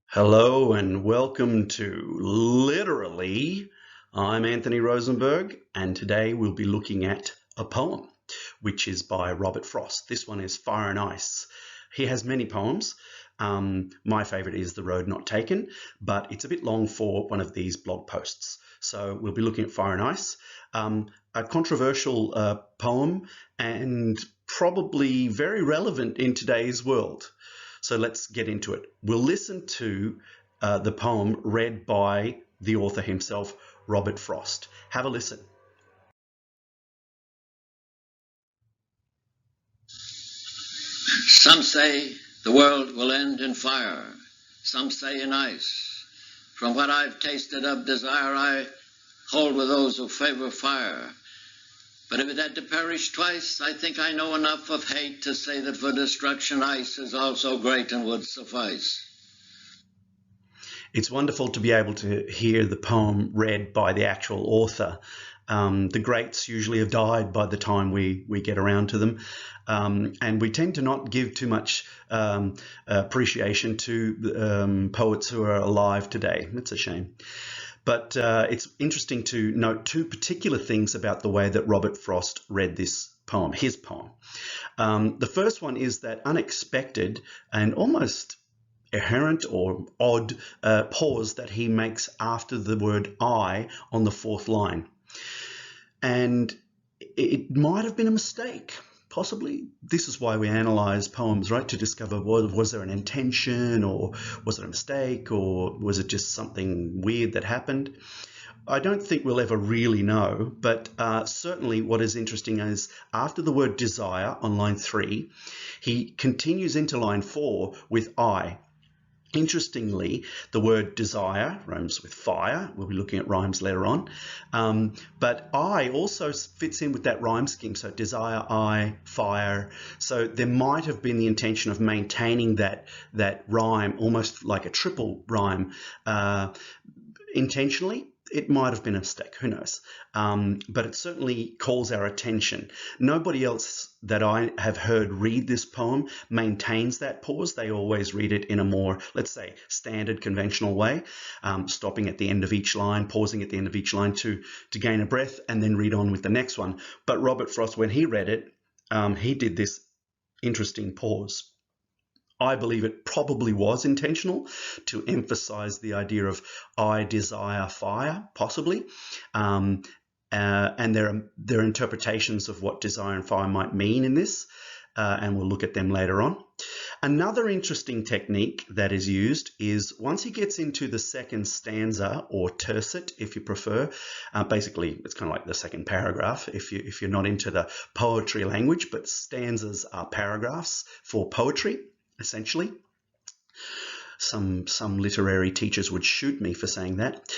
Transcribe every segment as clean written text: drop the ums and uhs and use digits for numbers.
Hello and welcome to Literally. I'm Anthony Rosenberg, and today we'll be looking at a poem, which is by Robert Frost. This one is Fire and Ice. He has many poems. My favorite is The Road Not Taken, but it's a bit long for one of these blog posts. So we'll be looking at Fire and Ice, a controversial poem and probably very relevant in today's world. So let's get into it. We'll listen to the poem read by the author himself, Robert Frost. Have a listen. Some say the world will end in fire. Some say in ice. From what I've tasted of desire, I hold with those who favor fire. But if it had to perish twice, I think I know enough of hate to say that for destruction ice is also great and would suffice. It's wonderful to be able to hear the poem read by the actual author. The greats usually have died by the time we get around to them. And we tend to not give too much appreciation to poets who are alive today. It's a shame. But it's interesting to note two particular things about the way that Robert Frost read this poem, his poem. The first one is that unexpected and almost errant or odd pause that he makes after the word I on the fourth line. And it might have been a mistake. Possibly this is why we analyze poems, right? To discover, was there an intention, or was it a mistake, or was it just something weird that happened? I don't think we'll ever really know, but certainly what is interesting is after the word desire on line 3, he continues into line 4 with I. Interestingly, the word desire rhymes with fire. We'll be looking at rhymes later on. But I also fits in with that rhyme scheme. So desire, I, fire. So there might have been the intention of maintaining that rhyme, almost like a triple rhyme, intentionally. It might have been a mistake, who knows? But it certainly calls our attention. Nobody else that I have heard read this poem maintains that pause. They always read it in a more, let's say, standard conventional way, stopping at the end of each line, pausing at the end of each line to gain a breath and then read on with the next one. But Robert Frost, when he read it, he did this interesting pause. I believe it probably was intentional to emphasize the idea of I desire fire, possibly. And there are interpretations of what desire and fire might mean in this, and we'll look at them later on. Another interesting technique that is used is once he gets into the second stanza, or tercet if you prefer, basically it's kind of like the second paragraph if you're not into the poetry language, but stanzas are paragraphs for poetry. Essentially, some literary teachers would shoot me for saying that.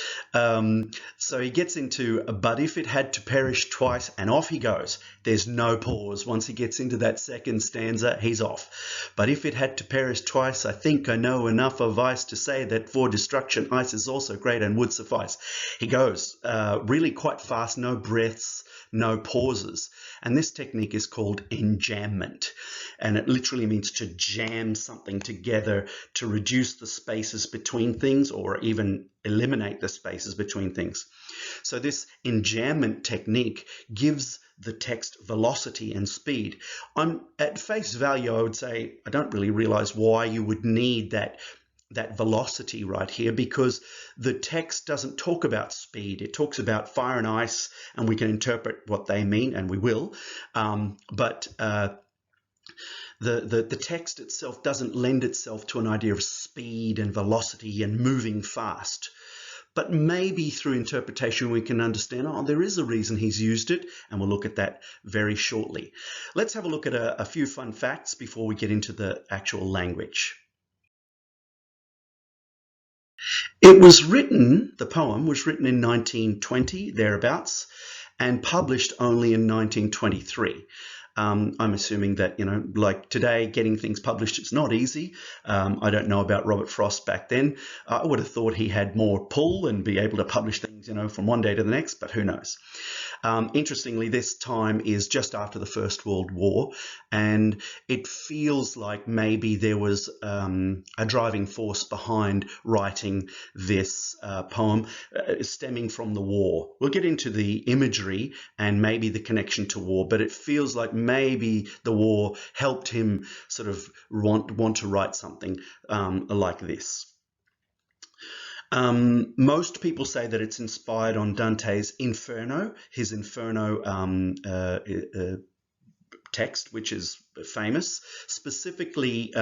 So he gets into, but if it had to perish twice, and off he goes. There's no pause. Once he gets into that second stanza, he's off. But if it had to perish twice, I think I know enough of ice to say that for destruction, ice is also great and would suffice. He goes really quite fast, no breaths, no pauses. And this technique is called enjambment. And it literally means to jam something together to reduce the spaces between things, or even eliminate the spaces between things. So this enjambment technique gives the text velocity and speed. At face value, I would say I don't really realize why you would need that velocity right here, because the text doesn't talk about speed. It talks about fire and ice, and we can interpret what they mean, and we will. But the text itself doesn't lend itself to an idea of speed and velocity and moving fast. But maybe through interpretation we can understand, there is a reason he's used it, and we'll look at that very shortly. Let's have a look at a few fun facts before we get into the actual language. The poem was written in 1920, thereabouts, and published only in 1923. I'm assuming that, like today, getting things published, it's not easy. I don't know about Robert Frost back then. I would have thought he had more pull and be able to publish things, from one day to the next, but who knows. Interestingly, this time is just after the First World War, and it feels like maybe there was a driving force behind writing this poem stemming from the war. We'll get into the imagery and maybe the connection to war, but it feels like maybe the war helped him sort of want to write something like this. Most people say that it's inspired on Dante's Inferno, his Inferno text, which is famous, specifically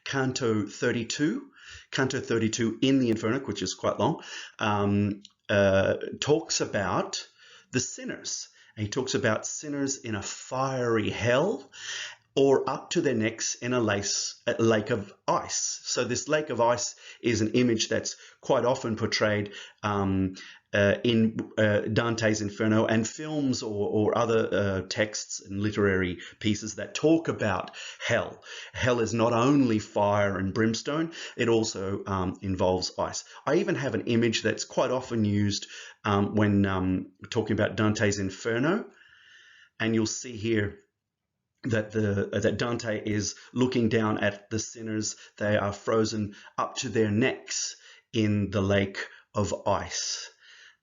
Canto 32. Canto 32 in the Inferno, which is quite long, talks about the sinners. And he talks about sinners in a fiery hell, or up to their necks in a lake of ice. So this lake of ice is an image that's quite often portrayed in Dante's Inferno, and films or other texts and literary pieces that talk about hell. Hell is not only fire and brimstone, it also involves ice. I even have an image that's quite often used when talking about Dante's Inferno, and you'll see here that Dante is looking down at the sinners. They are frozen up to their necks in the lake of ice.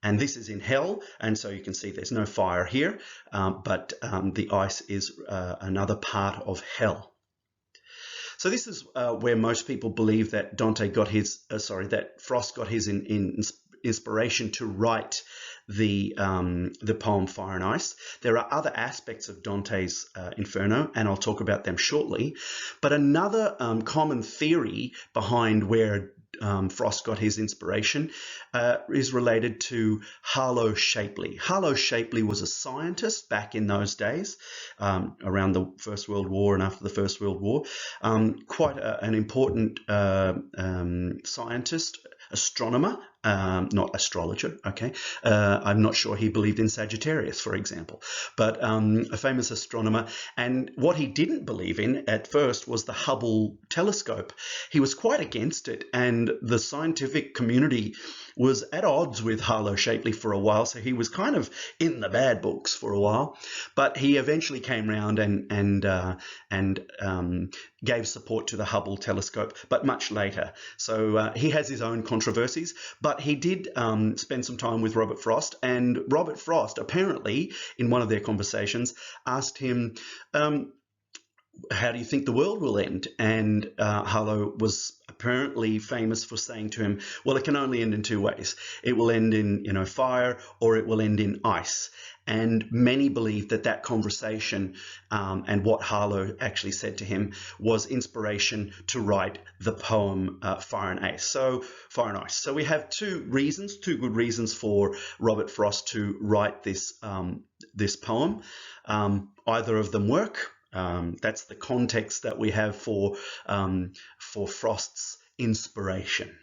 And this is in hell, and so you can see there's no fire here, but the ice is another part of hell. So this is where most people believe that Dante got his, that Frost got his inspiration to write the poem Fire and Ice. There are other aspects of Dante's Inferno, and I'll talk about them shortly. But another common theory behind where Frost got his inspiration is related to Harlow Shapley. Harlow Shapley was a scientist back in those days, around the First World War and after the First World War. Quite an important scientist, astronomer, not astrologer, okay? I'm not sure he believed in Sagittarius, for example, but a famous astronomer. And what he didn't believe in at first was the Hubble telescope. He was quite against it, and the scientific community was at odds with Harlow Shapley for a while, so he was kind of in the bad books for a while. But he eventually came round and gave support to the Hubble telescope, but much later. So he has his own controversies, but he did spend some time with Robert Frost, and Robert Frost apparently, in one of their conversations, asked him, how do you think the world will end? And Harlow was apparently famous for saying to him, well, it can only end in two ways. It will end in, fire, or it will end in ice. And many believe that that conversation and what Harlow actually said to him was inspiration to write the poem Fire and Ice. So we have two good reasons for Robert Frost to write this this poem. Either of them work. That's the context that we have for Frost's inspiration.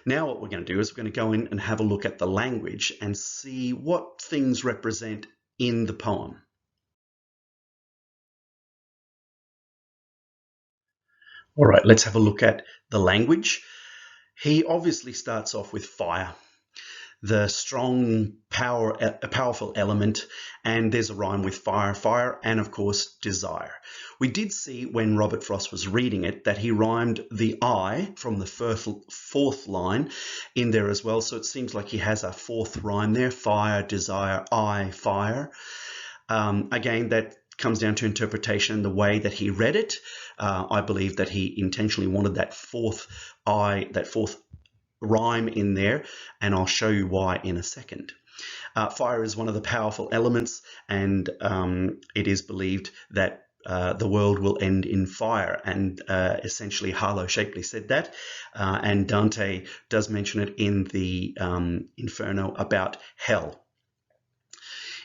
Now what we're going to do is we're going to go in and have a look at the language and see what things represent in the poem. All right, let's have a look at the language. He obviously starts off with fire, the strong, powerful element, and there's a rhyme with fire, and of course desire. We did see when Robert Frost was reading it that he rhymed the I from the fourth line in there as well, so it seems like he has a fourth rhyme there: fire, desire, I, fire. Again, that comes down to interpretation and the way that he read it. I believe that he intentionally wanted that fourth rhyme in there, and I'll show you why in a second. Fire is one of the powerful elements, and it is believed that the world will end in fire, and essentially Harlow Shapley said that, and Dante does mention it in the Inferno about hell.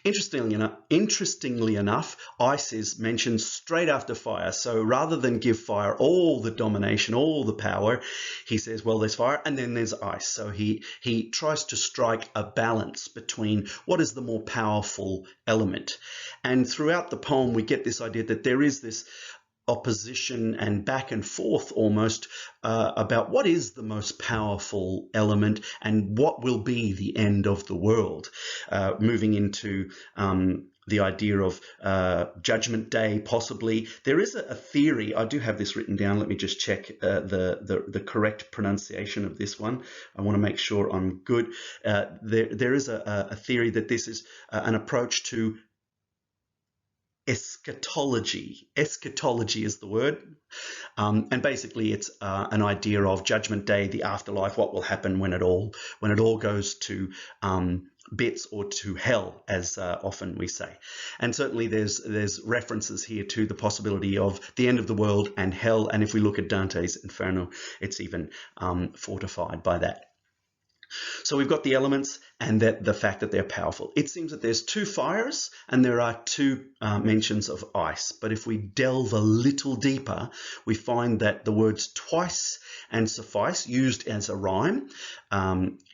Interestingly enough, ice is mentioned straight after fire. So rather than give fire all the domination, all the power, he says, well, there's fire and then there's ice. So he tries to strike a balance between what is the more powerful element. And throughout the poem, we get this idea that there is this opposition and back and forth almost about what is the most powerful element and what will be the end of the world, moving into the idea of Judgment Day, possibly. There is a theory. I do have this written down. Let me just check the correct pronunciation of this one. I want to make sure I'm good. There is a theory that this is an approach to eschatology. Eschatology is the word. And basically it's an idea of Judgment Day, the afterlife, what will happen when it all goes to bits, or to hell, as often we say. And certainly there's references here to the possibility of the end of the world and hell. And if we look at Dante's Inferno, it's even fortified by that. So we've got the elements and the fact that they're powerful. It seems that there's 2 fires and there are 2 mentions of ice. But if we delve a little deeper, we find that the words twice and suffice, used as a rhyme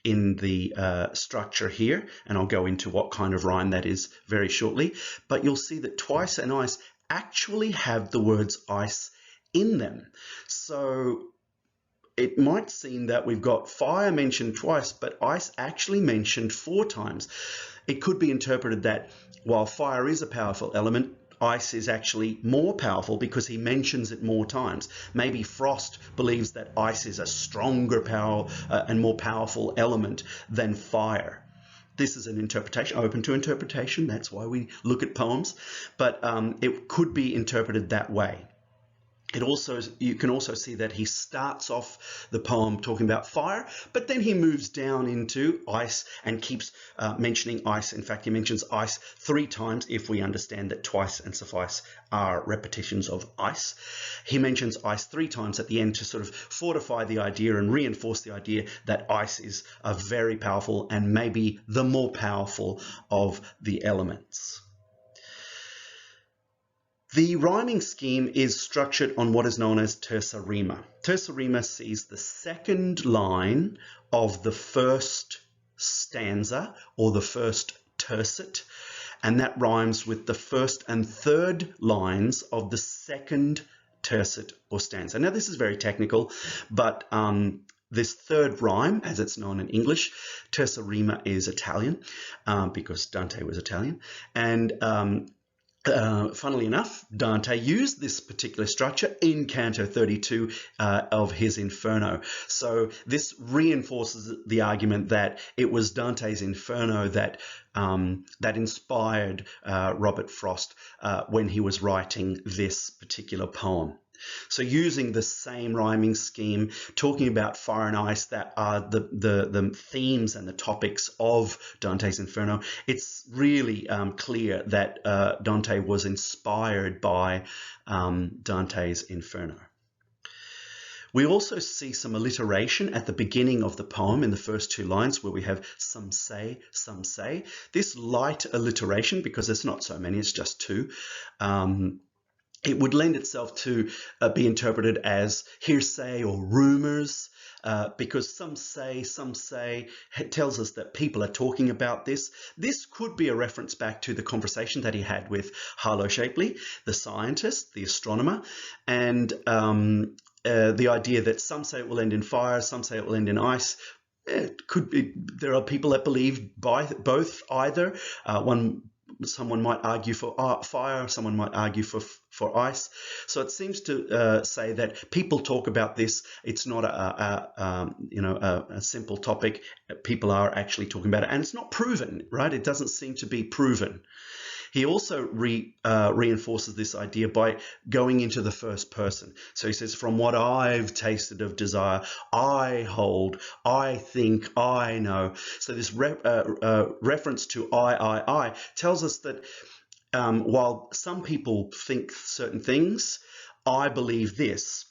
in the structure here, and I'll go into what kind of rhyme that is very shortly, but you'll see that twice and ice actually have the words ice in them. So it might seem that we've got fire mentioned twice, but ice actually mentioned 4 times. It could be interpreted that while fire is a powerful element, ice is actually more powerful because he mentions it more times. Maybe Frost believes that ice is a stronger power and more powerful element than fire. This is an interpretation, open to interpretation. That's why we look at poems, but it could be interpreted that way. You can also see that he starts off the poem talking about fire, but then he moves down into ice and keeps mentioning ice. In fact, he mentions ice 3 times if we understand that twice and suffice are repetitions of ice. He mentions ice 3 times at the end to sort of fortify the idea and reinforce the idea that ice is a very powerful and maybe the more powerful of the elements. The rhyming scheme is structured on what is known as terza rima. Terza rima sees the second line of the first stanza or the first tercet, and that rhymes with the first and third lines of the second tercet or stanza. Now this is very technical, but this third rhyme, as it's known in English, terza rima, is Italian because Dante was Italian, and funnily enough, Dante used this particular structure in Canto 32 of his Inferno. So this reinforces the argument that it was Dante's Inferno that inspired Robert Frost when he was writing this particular poem. So using the same rhyming scheme, talking about fire and ice that are the themes and the topics of Dante's Inferno, it's really clear that Dante was inspired by Dante's Inferno. We also see some alliteration at the beginning of the poem in the first 2 lines where we have some say, some say. This light alliteration, because there's not so many, it's just 2, it would lend itself to be interpreted as hearsay or rumors, because some say, it tells us that people are talking about this. This could be a reference back to the conversation that he had with Harlow Shapley, the scientist, the astronomer, and the idea that some say it will end in fire, some say it will end in ice. It could be, there are people that believe both either. Someone might argue for fire, someone might argue for ice. So it seems to say that people talk about this. It's not a simple topic. People are actually talking about it, and it's not proven, right? It doesn't seem to be proven. He also reinforces this idea by going into the first person. So he says, from what I've tasted of desire, I hold, I think, I know. So this reference to I tells us that while some people think certain things, I believe this.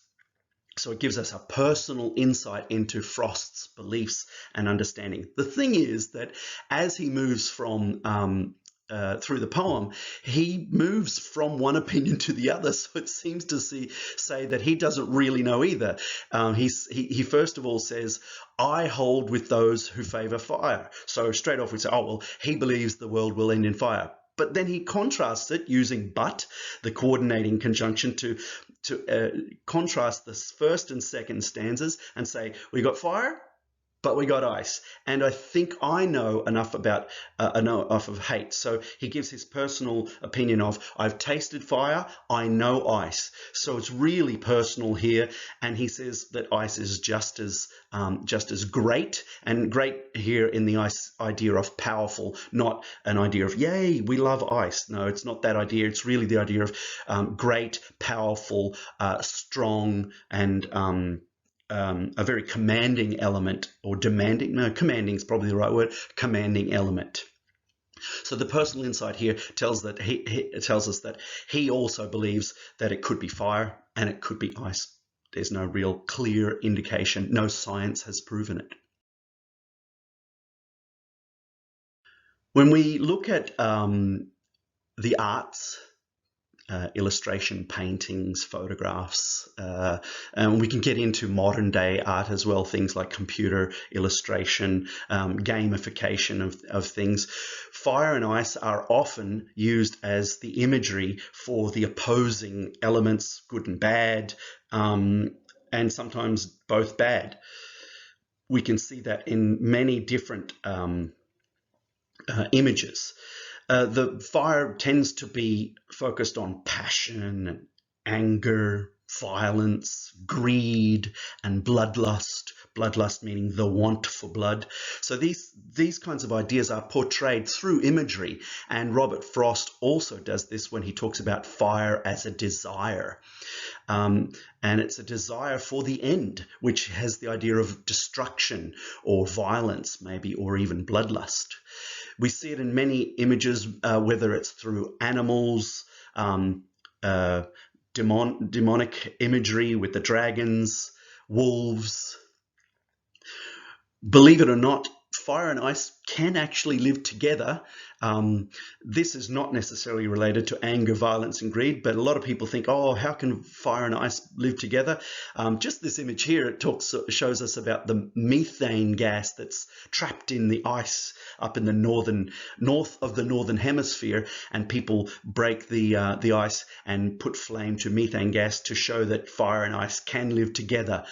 So it gives us a personal insight into Frost's beliefs and understanding. The thing is that as he moves from through the poem, he moves from one opinion to the other. So it seems to say that he doesn't really know either. He first of all says, I hold with those who favor fire. So straight off we say, oh, well, he believes the world will end in fire. But then he contrasts it using but, the coordinating conjunction, to contrast the first and second stanzas and say, we got fire, but we got ice. And I think I know enough about enough of hate. So he gives his personal opinion of, I've tasted fire, I know ice. So it's really personal here. And he says that ice is just as great, and great here in the ice idea of powerful, not an idea of, yay, we love ice. No, it's not that idea. It's really the idea of great, powerful, strong, and a very commanding element, or demanding, no, commanding is probably the right word, commanding element. So the personal insight here tells us that he also believes that it could be fire and it could be ice. There's no real clear indication. No science has proven it. When we look at the arts, illustration, paintings, photographs, and we can get into modern day art as well, things like computer illustration, gamification of things. Fire and ice are often used as the imagery for the opposing elements, good and bad, and sometimes both bad. We can see that in many different images. The fire tends to be focused on passion and anger, violence, greed, and bloodlust. Bloodlust meaning the want for blood. So these kinds of ideas are portrayed through imagery. And Robert Frost also does this when he talks about fire as a desire. And it's a desire for the end, which has the idea of destruction or violence, maybe, or even bloodlust. We see it in many images, whether it's through animals, demonic imagery with the dragons, wolves. Believe it or not, fire and ice can actually live together. This is not necessarily related to anger, violence, and greed, but a lot of people think, oh, how can fire and ice live together? Just this image here, it shows us about the methane gas that's trapped in the ice up in the north of the northern hemisphere, and people break the ice and put flame to methane gas to show that fire and ice can live together.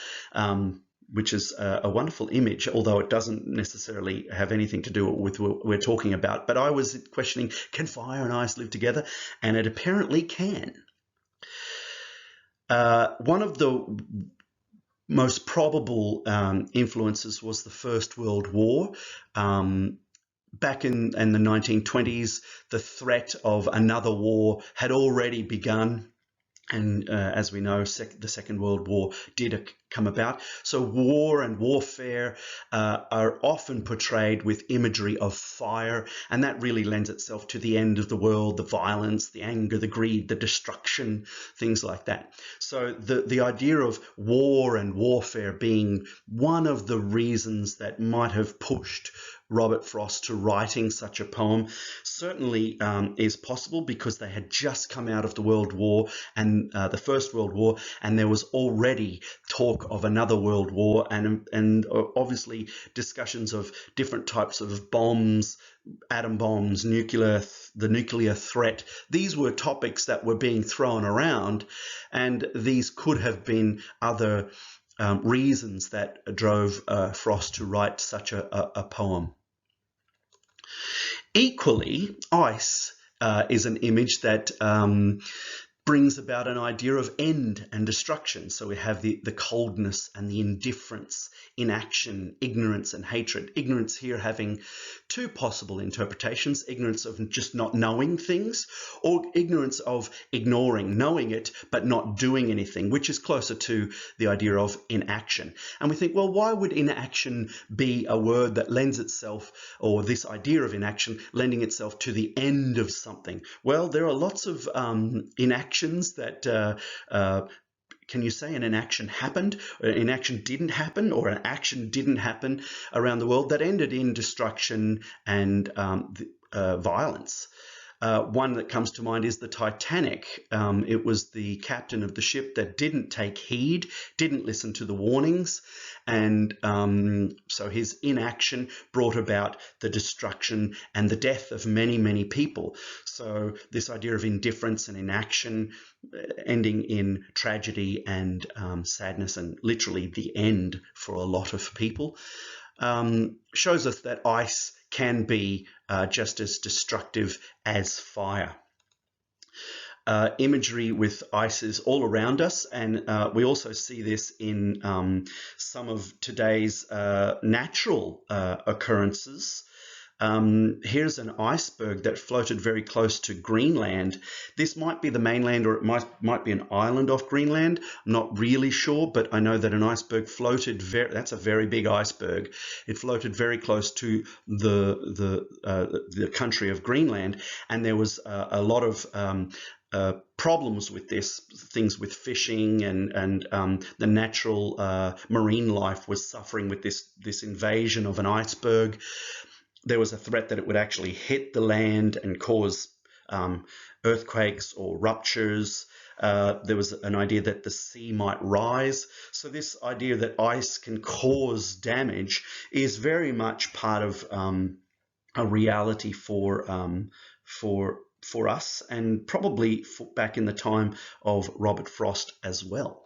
Which is a wonderful image, although it doesn't necessarily have anything to do with what we're talking about. But I was questioning, can fire and ice live together? And it apparently can. One of the most probable influences was the First World War. Back in the 1920s, the threat of another war had already begun. And as we know, the Second World War did come about. So war and warfare are often portrayed with imagery of fire, and that really lends itself to the end of the world, the violence, the anger, the greed, the destruction, things like that. So the idea of war and warfare being one of the reasons that might have pushed Robert Frost to writing such a poem certainly is possible, because they had just come out of the World War and the First World War, and there was already talk of another World War, and obviously discussions of different types of bombs, atom bombs, the nuclear threat. These were topics that were being thrown around, and these could have been other reasons that drove Frost to write such a poem. Equally, ice is an image that brings about an idea of end and destruction. So we have the coldness and the indifference, inaction, ignorance and hatred. Ignorance here having two possible interpretations: ignorance of just not knowing things, or ignorance of ignoring, knowing it but not doing anything, which is closer to the idea of inaction. And we think, well, why would inaction be a word that lends itself, or this idea of inaction lending itself to the end of something? Well, there are lots of inactions that can you say an inaction happened, or an inaction didn't happen, or an action didn't happen around the world that ended in destruction and violence. One that comes to mind is the Titanic. It was the captain of the ship that didn't take heed, didn't listen to the warnings, and so his inaction brought about the destruction and the death of many, many people. So this idea of indifference and inaction ending in tragedy and sadness, and literally the end for a lot of people, shows us that ice can be just as destructive as fire. Imagery with ice is all around us, and we also see this in some of today's natural occurrences. Here's an iceberg that floated very close to Greenland. This might be the mainland, or it might be an island off Greenland. I'm not really sure, but I know that an iceberg floated that's a very big iceberg. It floated very close to the country of Greenland, and there was a lot of problems with this, things with fishing, and the natural marine life was suffering with this invasion of an iceberg. There was a threat that it would actually hit the land and cause earthquakes or ruptures. There was an idea that the sea might rise. So this idea that ice can cause damage is very much part of a reality for us, and probably back in the time of Robert Frost as well.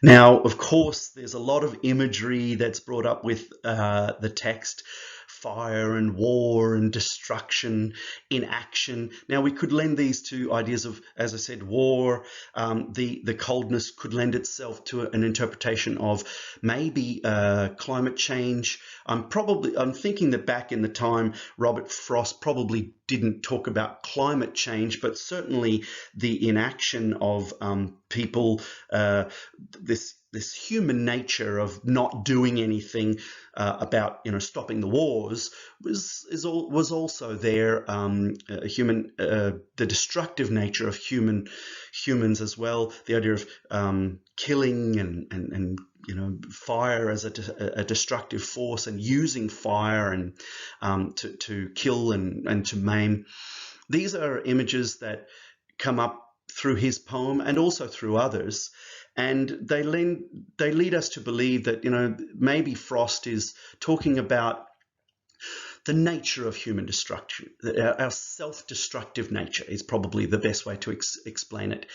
Now, of course, there's a lot of imagery that's brought up with the text: fire and war and destruction in action. Now, we could lend these to ideas of, as I said, war. The coldness could lend itself to an interpretation of maybe climate change. I'm thinking that back in the time, Robert Frost probably didn't talk about climate change, but certainly the inaction of people, this human nature of not doing anything about stopping the wars was also there. The destructive nature of humans as well. The idea of killing and fire as a destructive force, and using fire and to kill and to maim. These are images that come up through his poem and also through others, and they lead us to believe that maybe Frost is talking about the nature of human destruction. Our self-destructive nature is probably the best way to explain it.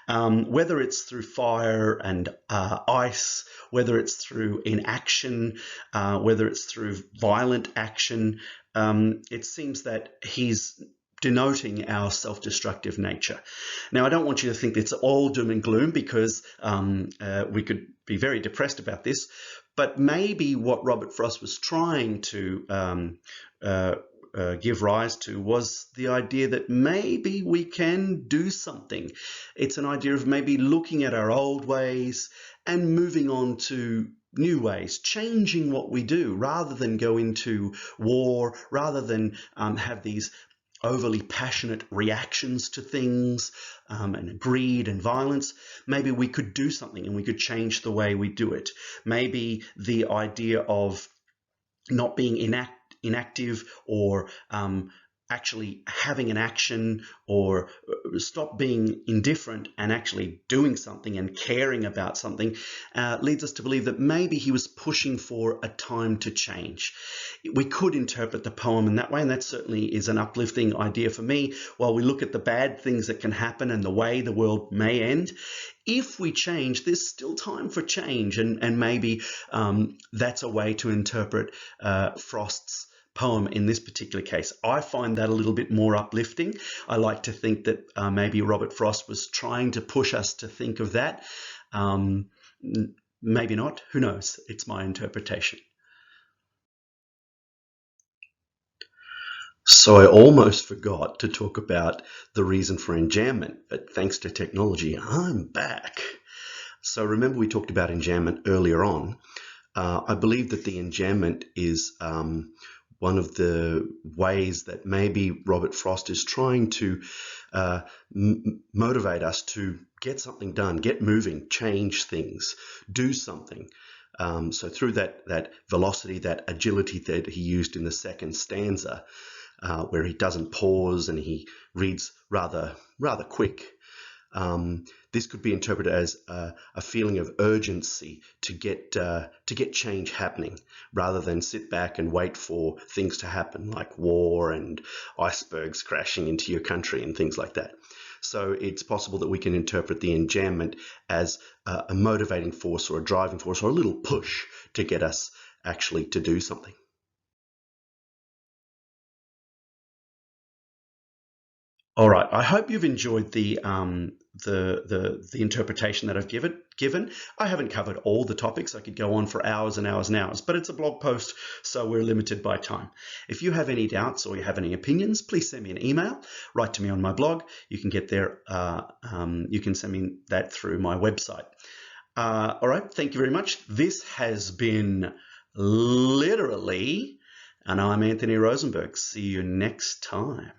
Whether it's through fire and ice, whether it's through inaction, whether it's through violent action, it seems that he's denoting our self-destructive nature. Now, I don't want you to think it's all doom and gloom, because we could be very depressed about this, but maybe what Robert Frost was trying to give rise to was the idea that maybe we can do something. It's an idea of maybe looking at our old ways and moving on to new ways, changing what we do, rather than go into war, rather than have these overly passionate reactions to things, and greed and violence. Maybe we could do something and we could change the way we do it. Maybe the idea of not being inactive, or actually having an action, or stop being indifferent and actually doing something and caring about something, leads us to believe that maybe he was pushing for a time to change. We could interpret the poem in that way, and that certainly is an uplifting idea for me. While we look at the bad things that can happen and the way the world may end, if we change, there's still time for change, and maybe that's a way to interpret Frost's poem in this particular case. I find that a little bit more uplifting. I like to think that maybe Robert Frost was trying to push us to think of that. Maybe not. Who knows? It's my interpretation. So I almost forgot to talk about the reason for enjambment, but thanks to technology, I'm back. So remember, we talked about enjambment earlier on. I believe that the enjambment is one of the ways that maybe Robert Frost is trying to motivate us to get something done, get moving, change things, do something. So through that velocity, that agility that he used in the second stanza, where he doesn't pause and he reads rather quick, this could be interpreted as a feeling of urgency to get change happening, rather than sit back and wait for things to happen, like war and icebergs crashing into your country and things like that. So it's possible that we can interpret the enjambment as a motivating force or a driving force or a little push to get us actually to do something. All right. I hope you've enjoyed the interpretation that I've given. I haven't covered all the topics. I could go on for hours and hours and hours, but it's a blog post, so we're limited by time. If you have any doubts or you have any opinions, please send me an email. Write to me on my blog. You can get there. You can send me that through my website. All right. Thank you very much. This has been Literally, and I'm Anthony Rosenberg. See you next time.